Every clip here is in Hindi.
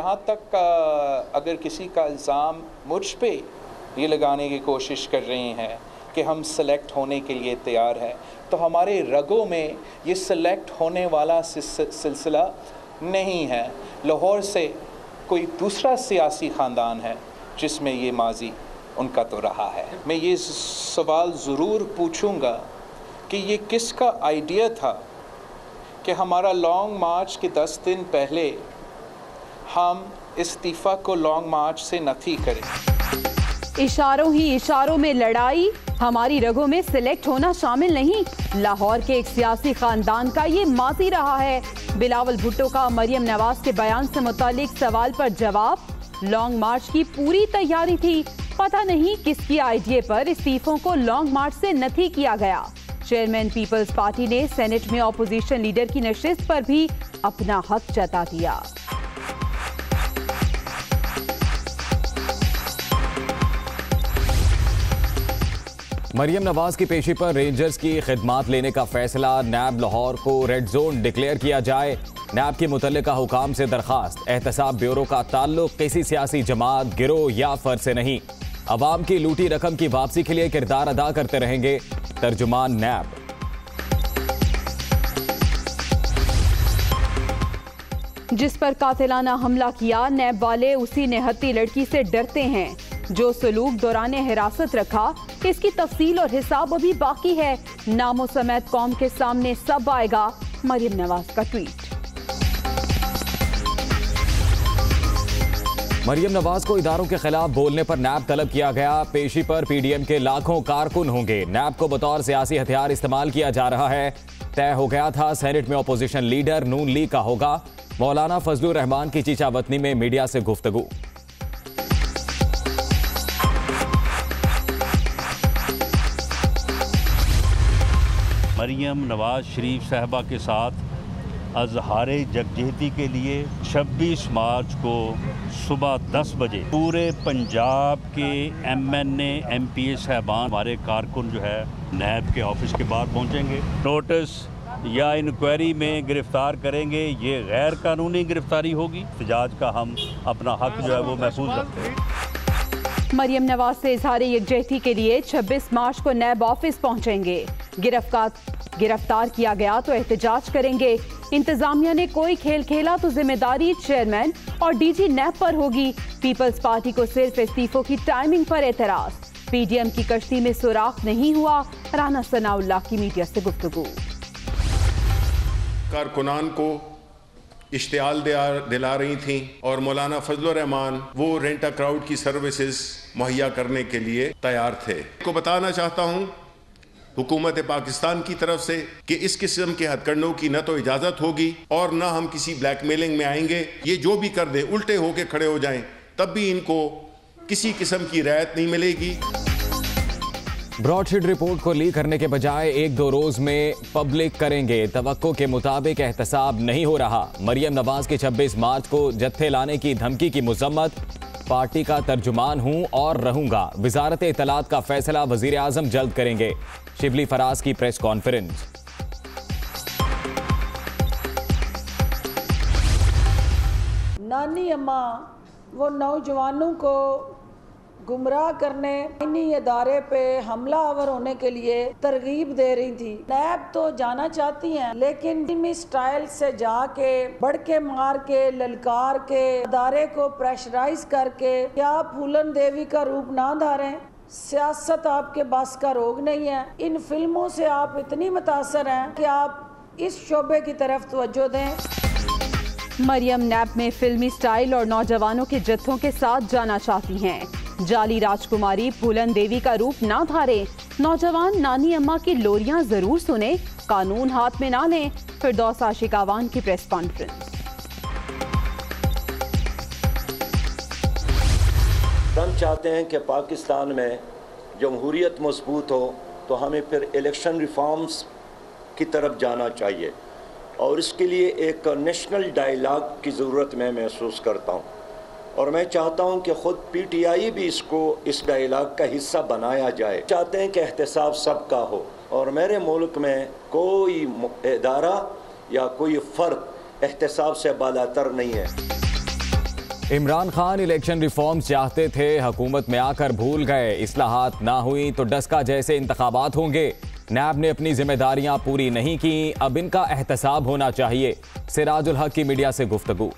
जहाँ तक अगर किसी का इल्ज़ाम मुझ पे ये लगाने की कोशिश कर रहे हैं कि हम सेलेक्ट होने के लिए तैयार हैं, तो हमारे रगों में ये सेलेक्ट होने वाला सिलसिला नहीं है। लाहौर से कोई दूसरा सियासी ख़ानदान है जिसमें ये माजी उनका तो रहा है। मैं ये सवाल ज़रूर पूछूंगा कि ये किसका आइडिया था कि हमारा लॉन्ग मार्च के 10 दिन पहले हम इस्तीफ़ा को लॉन्ग मार्च से नफ़ी करें। इशारों ही इशारों में लड़ाई, हमारी रगों में सिलेक्ट होना शामिल नहीं। लाहौर के एक सियासी खानदान का ये माजी रहा है। बिलावल भुट्टो का मरियम नवाज के बयान से मुतालिक सवाल पर जवाब, लॉन्ग मार्च की पूरी तैयारी थी, पता नहीं किसकी आइडिया पर इस्तीफों को लॉन्ग मार्च से नफी किया गया। चेयरमैन पीपल्स पार्टी ने सेनेट में ऑपोजिशन लीडर की नशिस्त पर भी अपना हक जता दिया। मरियम नवाज की पेशी पर रेंजर्स की खिदमात लेने का फैसला, नैब लाहौर को रेड जोन डिक्लेयर किया जाए। नैब के मुतल्लिका हुकाम से दरखास्त, एहतसाब ब्यूरो का ताल्लुक किसी सियासी जमात, गिरोह या फर्द से नहीं, अवाम की लूटी रकम की वापसी के लिए किरदार अदा करते रहेंगे तर्जुमान नैब। जिस पर कातिलाना हमला किया, नैब वाले उसी निहत्ती लड़की से डरते हैं जो सलूक दौरान हिरासत रखा। इसकी तफसील और हिसाब अभी बाकी है। नामो समेत कौम के सामने सब आएगा। मरियम नवाज का ट्वीट। मरियम नवाज को इदारों के खिलाफ बोलने पर नैब तलब किया गया। पेशी पर पीडीएम के लाखों कारकुन होंगे। नैब को बतौर सियासी हथियार इस्तेमाल किया जा रहा है। तय हो गया था सेनेट में अपोजिशन लीडर नून लीग का होगा। मौलाना फजलुर रहमान की चीचा वतनी में मीडिया से गुफ्तगू। मरियम नवाज शरीफ साहबा के साथ अजहार यकजहती के लिए 26 मार्च को सुबह 10 बजे पूरे पंजाब के MNA MPA साहबान, हमारे कारकुन जो है नैब के ऑफिस के बाहर पहुंचेंगे। नोटिस या इंक्वायरी में गिरफ्तार करेंगे। ये गैर कानूनी गिरफ्तारी होगी। एहतजाज का हम अपना हक जो है वो महफूज रखते हैं। मरियम नवाज से इजहार यकजहती के लिए 26 मार्च को नैब ऑफिस पहुंचेंगे। गिरफ्तार किया गया तो एहतजाज करेंगे। इंतजामिया ने कोई खेल खेला तो जिम्मेदारी चेयरमैन और डीजी नैब पर होगी। पीपल्स पार्टी को सिर्फ इस्तीफों की टाइमिंग पर एतराज। पीडीएम की कश्ती में सुराख नहीं हुआ। राना सनाउल्लाह की मीडिया से गुफ्तगू। कारकुनान को इश्तियाल दिला रही थी और मौलाना फजलुर रहमान वो रेंट अ क्राउड की सर्विसेज मुहैया करने के लिए तैयार थे। को बताना चाहता हूं हुकूमत पाकिस्तान की तरफ से कि इस किस्म के हथकंडों की न तो इजाजत होगी और न हम किसी ब्लैकमेलिंग में आएंगे। ये जो भी कर दे, उल्टे होके खड़े हो जाएं, तब भी इनको किसी किस्म की रियायत नहीं मिलेगी। ब्रॉडशीट रिपोर्ट को लीक करने के बजाय 1-2 रोज में पब्लिक करेंगे। तवक्को के मुताबिक एहतसाब नहीं हो रहा। मरियम नवाज के 26 मार्च को जत्थे लाने की धमकी की मुजम्मत। पार्टी का तर्जुमान हूं और रहूंगा। वजारत इत्तलात का फैसला वजीर आजम जल्द करेंगे। शिबली फराज की प्रेस कॉन्फ्रेंस। नानी अम्मा वो नौजवानों को गुमराह करने इन्हीं इदारे पे हमला आवर होने के लिए तरगीब दे रही थी। नैब तो जाना चाहती हैं, लेकिन फिल्मी स्टाइल से जाके बड़के मार के ललकार के इदारे को प्रेशराइज करके क्या फूलन देवी का रूप ना धारें। सियासत आपके बस का रोग नहीं है। इन फिल्मों से आप इतनी मुतासर हैं कि आप इस शोबे की तरफ तवज्जो दें। मरियम नैब में फिल्मी स्टाइल और नौजवानों के जत्थों के साथ जाना चाहती हैं। जाली राजकुमारी फूलन देवी का रूप ना धारे। नौजवान नानी अम्मा की लोरियां जरूर सुने, कानून हाथ में ना लें। फिरदौस आशिक आवान की प्रेस कॉन्फ्रेंस। हम चाहते हैं कि पाकिस्तान में जमहूरियत मजबूत हो तो हमें फिर इलेक्शन रिफॉर्म्स की तरफ जाना चाहिए और इसके लिए एक नेशनल डायलॉग की ज़रूरत मैं महसूस करता हूँ और मैं चाहता हूँ कि ख़ुद PTI भी इसको इस डायलॉग का हिस्सा बनाया जाए। चाहते हैं कि एहतसाब सबका हो और मेरे मुल्क में कोई इदारा या कोई फ़र्द एहतसाब से बालातर नहीं है। इमरान खान इलेक्शन रिफॉर्म्स चाहते थे, हुकूमत में आकर भूल गए। इस्लाहात ना हुई तो डस्का जैसे इंतखाबात होंगे। नैब ने अपनी जिम्मेदारियां पूरी नहीं की, अब इनका एहतसाब होना चाहिए। सिराजुल हक की मीडिया से गुफ्तगू।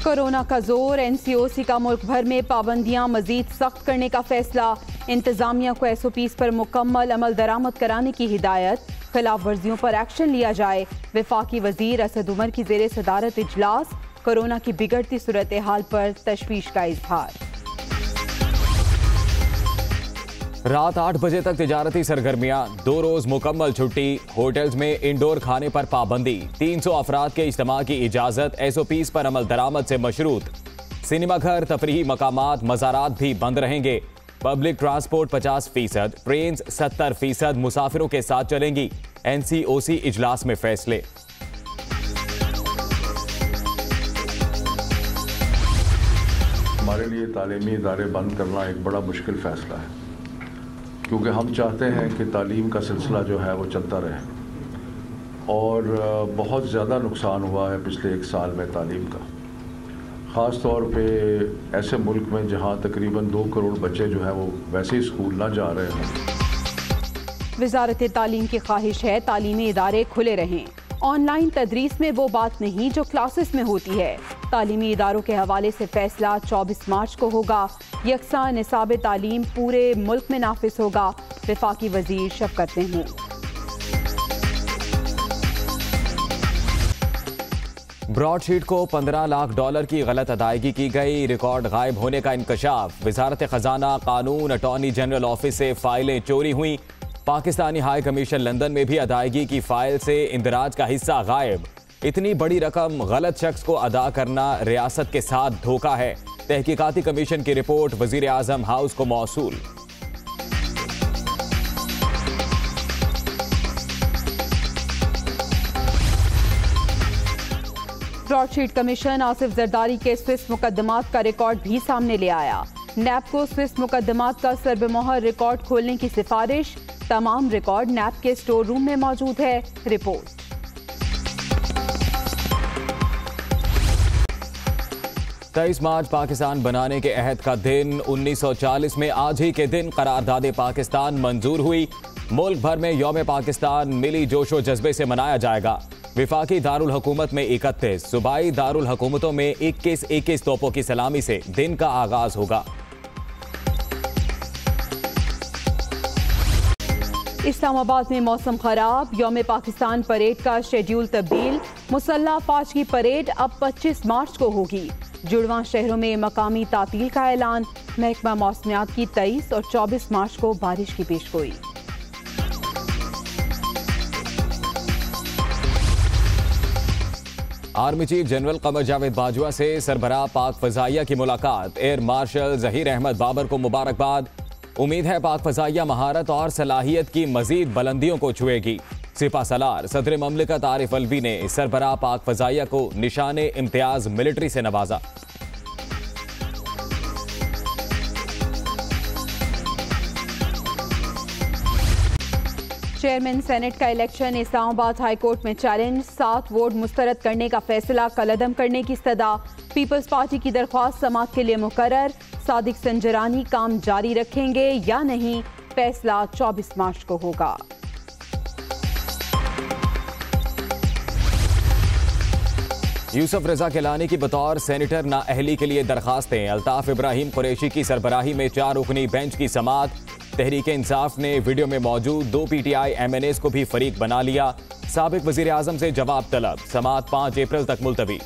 कोरोना का जोर, एनसीओसी का मुल्क भर में पाबंदियां मजीद सख्त करने का फैसला। इंतजामिया को एसओपीज पर मुकम्मल अमल दरामद कराने की हिदायत। खिलाफ वर्जियों पर एक्शन लिया जाए। वफाकी वजीर असद उमर की जेर सदारत इजलास। कोरोना की बिगड़ती सूरत हाल पर तशवीश का इजहार। रात 8 बजे तक तिजारती सरगर्मियां, 2 रोज मुकम्मल छुट्टी। होटल्स में इंडोर खाने पर पाबंदी। 300 अफराद के इज्तिमा की इजाजत। एसओपीज पर अमल दरामद से मशरूत। सिनेमा घर, तफरीही मकामात, मज़ारात भी बंद रहेंगे। पब्लिक ट्रांसपोर्ट 50%, ट्रेन 70% मुसाफिरों के साथ चलेंगी। एनसीओसी इजलास में फैसले। हमारे लिए तालीमी इदारे बंद करना एक बड़ा मुश्किल फ़ैसला है, क्योंकि हम चाहते हैं कि तालीम का सिलसिला जो है वो चलता रहे। और बहुत ज़्यादा नुकसान हुआ है पिछले 1 साल में तालीम का, ख़ास तौर पे ऐसे मुल्क में जहाँ तकरीबन 2 करोड़ बच्चे जो है वो वैसे ही स्कूल ना जा रहे हैं। वजारत तालीम की ख्वाहिश है तालीमी इदारे खुले रहें। ऑनलाइन तदरीस में वो बात नहीं जो क्लासेस में होती है। तालीमी इदारों के हवाले से फैसला 24 मार्च को होगा। यकसा निसाब तालीम पूरे मुल्क में नाफिज होगा। वफाकी वजीर शफकत महमूद। ब्रॉडशीट को $15 लाख की गलत अदायगी की गई। रिकॉर्ड गायब होने का इंकशाफ। वजारत खजाना, कानून, अटॉर्नी जनरल ऑफिस से फाइलें चोरी हुई। पाकिस्तानी हाई कमीशन लंदन में भी अदायगी की फाइल से इंदराज का हिस्सा गायब। इतनी बड़ी रकम गलत शख्स को अदा करना रियासत के साथ धोखा है। तहकीकाती कमीशन की रिपोर्ट वजीर आजम हाउस को मौसूल। ब्रॉडशीट कमीशन आसिफ जरदारी के स्विस मुकदमात का रिकॉर्ड भी सामने ले आया। नैब को स्विस मुकदमात का सरबमोहर रिकॉर्ड खोलने की सिफारिश। तमाम रिकॉर्ड नैब के स्टोर रूम में मौजूद है। रिपोर्ट। तेईस मार्च पाकिस्तान बनाने के अहद का दिन। 1940 में आज ही के दिन करारदाद पाकिस्तान मंजूर हुई। मुल्क भर में यौम पाकिस्तान मिली जोशो जज्बे से मनाया जाएगा। विफाकी दारुल हुकूमत में 31, सूबाई दारुल हुकूमतों में 21 तोपों की सलामी से दिन का आगाज होगा। इस्लामाबाद में मौसम खराब। यौम पाकिस्तान परेड का शेड्यूल तब्दील। मुसल्ला फौज की परेड अब 25 मार्च को होगी। जुड़वां शहरों में मकामी तातील का ऐलान। महकमा मौसमियात की 23 और 24 मार्च को बारिश की पेशगोई। Army chief general Qamar Javed Bajwa से सरबराह पाक फजाइया की मुलाकात। एयर मार्शल जहीर अहमद बाबर को मुबारकबाद। उम्मीद है पाक फजाइया महारत और सलाहियत की मजीद बुलंदियों को छुएगी। सिपा सलार सदर ममलिकत आरिफ अलवी ने सरबराह पाक फजाइया को निशाने इम्तियाज मिलिट्री से नवाजा। चेयरमैन सेनेट का इलेक्शन इस्लामाबाद हाई कोर्ट में चैलेंज। 7 वोट मुस्तरद करने का फैसला कलअदम करने की इस्तदा। पीपल्स पार्टी की दरख्वास्त समाअत के लिए मुकर्रर। सादिक संजरानी काम जारी रखेंगे या नहीं, फैसला 24 मार्च को होगा। यूसुफ रजा केलानी की बतौर सेनेटर नाअहली के लिए दरखास्तें। अल्ताफ इब्राहिम कुरैशी की सरबराही में 4 रुकनी बेंच की समाअत। तहरीक इंसाफ ने वीडियो में मौजूद 2 PTI MNAs को भी फरीक बना लिया। साबिक वजीर आजम से जवाब तलब। समाअत 5 अप्रैल तक मुलतवी।